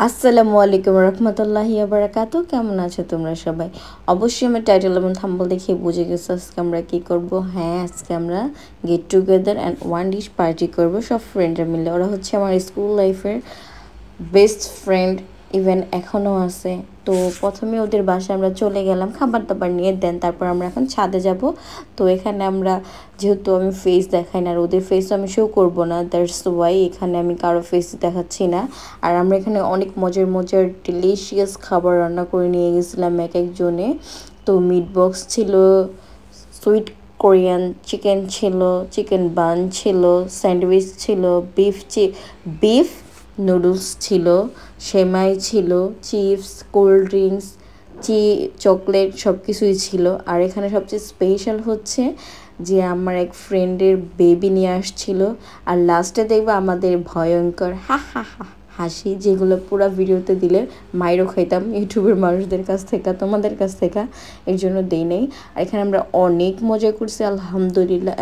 আসসালামু আলাইকুম রহমতুল্লাহি ওয়া বারাকাতুহু। কেমন আছো তোমরা সবাই? অবশ্যই আমার টাইটেল এবং থাম্বনেল দেখে বুঝে গেছো আজকে আমরা কি করব। হ্যাঁ, আজকে আমরা get together and one dish party করব সব ফ্রেন্ডরা মিলে। ওরা হচ্ছে আমার স্কুল লাইফের বেস্ট ফ্রেন্ড, ইভেন এখনও আছে। তো প্রথমে ওদের বাসায় আমরা চলে গেলাম খাবার দাবার নিয়ে, দেন তারপর আমরা এখন ছাদে যাব। তো এখানে আমরা যেহেতু আমি ফেস দেখাই না আর ওদের ফেসও আমি শো করবো না, দ্যাটস ওয়াই এখানে আমি কারো ফেস দেখাচ্ছি না। আর আমরা এখানে অনেক মজার মজার ডিলিশিয়াস খাবার রান্না করে নিয়ে গেছিলাম এক একজনে। তো মিট বক্স ছিল, সুইট কোরিয়ান চিকেন ছিল, চিকেন বান ছিল, স্যান্ডউইচ ছিল, বিফ নুডলস ছিল, সেমাই ছিল, চিপস, কোল্ড ড্রিঙ্কস, চকলেট সব কিছুই ছিল। আর এখানে সবচেয়ে স্পেশাল হচ্ছে যে আমার এক ফ্রেন্ডের বেবি নিয়ে আসছিল। আর লাস্টে দেখবো আমাদের ভয়ঙ্কর হাসি, যেগুলো পুরো ভিডিওতে দিলে মাইরও খাইতাম ইউটিউবের মানুষদের কাছ থেকে, তোমাদের কাছ থেকে, এর জন্য দেই নেই। আর এখানে আমরা অনেক মজা করছি আলহামদুলিল্লাহ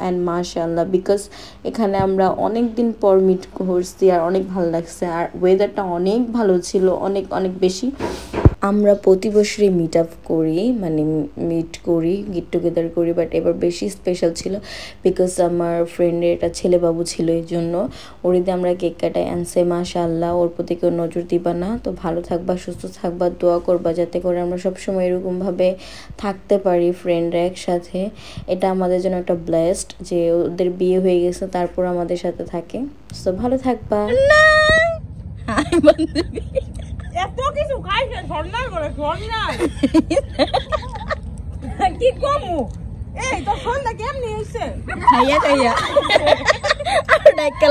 অ্যান্ড মাশাআল্লাহ, বিকজ এখানে আমরা অনেক দিন পর মিট করছি আর অনেক ভালো লাগছে। আর ওয়েদারটা অনেক ভালো ছিল, অনেক অনেক বেশি। আমরা প্রতি বছরই মিট আপ করি, মানে মিট করি, গেট টুগেদার করি, বাট এবার বেশি স্পেশাল ছিল বিকজ আমার ফ্রেন্ডের একটা ছেলে বাবু ছিল, এই জন্য ওর ঈদে আমরা কেক কাটাই আনছে। মাশাআল্লাহ, ওর প্রতি কেউ নজর দিবা না। তো ভালো থাকবা, সুস্থ থাকবা, দোয়া করবা যাতে করে আমরা সবসময় এরকমভাবে থাকতে পারি ফ্রেন্ডরা একসাথে। এটা আমাদের জন্য একটা ব্লেসড যে ওদের বিয়ে হয়ে গেছে তারপর আমাদের সাথে থাকে। তো ভালো থাকবা। এত কিছু খাইছে ঝর্ণার করে ঝর্ণার কি কমু। এই তো সন্ধ্যা কেমনি হইছে খাইয়া আর ডাক্কা